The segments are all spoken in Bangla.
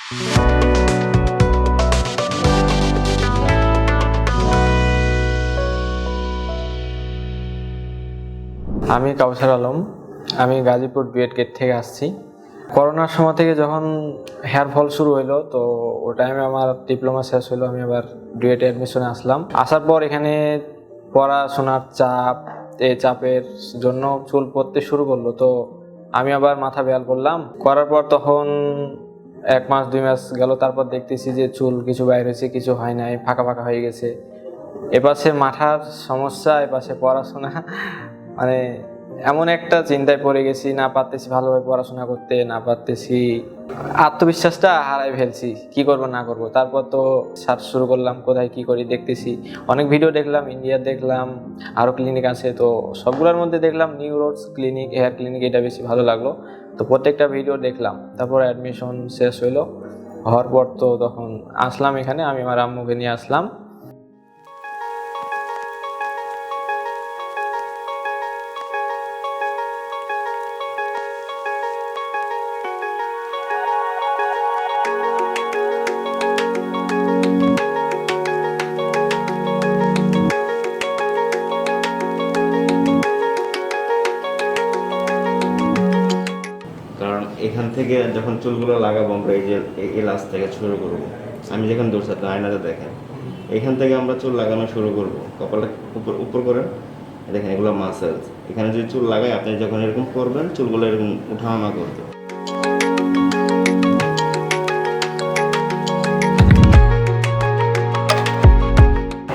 আমি কাউসার আলম, আমি গাজীপুর বিএড গেট থেকে আসছি। করোনার সময় থেকে যখন হেয়ার ফল শুরু হলো, তো ও টাইমে আমার ডিপ্লোমা শেষ হলো, আমি আবার ডুয়েটে অ্যাডমিশনে আসলাম। আসার পর এখানে পড়াশোনার চাপ, এই চাপের জন্য চুল পড়তে শুরু করলো। তো আমি আবার মাথা বেয়াল করলাম। করার পর তখন 1 মাস 2 মাস গেল, তারপর দেখতেছি যে চুল কিছু বাইর হয়েছে, কিছু হয় নাই, ফাঁকা ফাঁকা হয়ে গেছে। এপাশে মাথার সমস্যা, এপাশে পড়াশোনা, মানে এমন একটা চিন্তায় পড়ে গেছি, না পারতেছি ভালোভাবে পড়াশোনা করতে, না পারতেছি, আত্মবিশ্বাসটা হারাই ফেলছি, কি করব না করব। তারপর তো সার্চ শুরু করলাম, কোথায় কি করি দেখতেছি, অনেক ভিডিও দেখলাম, ইন্ডিয়া দেখলাম, আরও ক্লিনিক আছে, তো সবগুলোর মধ্যে দেখলাম new roads clinic, hair clinic, এটা বেশি ভালো লাগলো। তো প্রত্যেকটা ভিডিও দেখলাম, তারপর অ্যাডমিশন শেষ হইলো। হওয়ার পর তো তখন আসলাম এখানে, আমি আমার আম্মুকে নিয়ে আসলাম। কারণ এখান থেকে যখন চুলগুলো লাগাবো আমরা, এই যে এই লাস্ট থেকে শুরু করবো, আমি যেখানে দূর সাথে আয়নাতে দেখেন, এখান থেকে আমরা চুল লাগানো শুরু করবো। কপালটা উপর করে দেখেন, এগুলো মাসেলস। এখানে যদি চুল লাগাই, আপনি যখন এরকম করবেন, চুলগুলো এরকম উঠানামা করবে।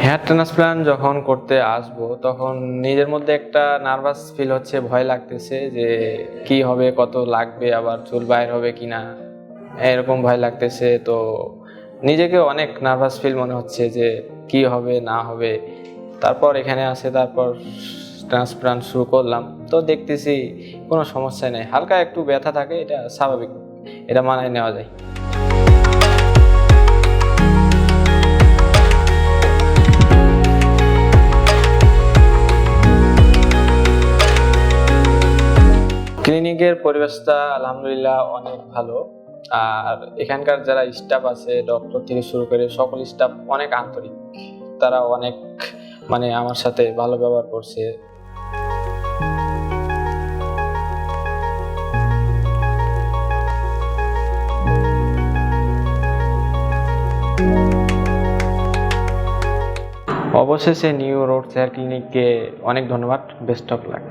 হেয়ার ট্রান্সপ্লান্ট যখন করতে আসবো, তখন নিজের মধ্যে একটা নার্ভাস ফিল হচ্ছে, ভয় লাগতেছে যে কি হবে, কত লাগবে, আবার চুল বাইর হবে কিনা, এরকম ভয় লাগতেছে। তো নিজেকে অনেক নার্ভাস ফিল মনে হচ্ছে যে কি হবে না হবে। তারপর এখানে আসে, তারপর ট্রান্সপ্লান্ট শুরু করলাম। তো দেখতেছি কোনো সমস্যা নেই, হালকা একটু ব্যথা থাকে, এটা স্বাভাবিক, এটা মানায় নেওয়া যায়। ক্লিনিকের পরিবেশটা আলহামদুলিল্লাহ অনেক ভালো। আর এখানকার যারা স্টাফ আছে, ডক্টর থেকে শুরু করে সকল স্টাফ অনেক আন্তরিক, তারা অনেক মানে আমার সাথে ভালো ব্যবহার করছে। অবশেষে নিউ রোড হেয়ার ক্লিনিককে অনেক ধন্যবাদ, বেস্ট অফ লাক।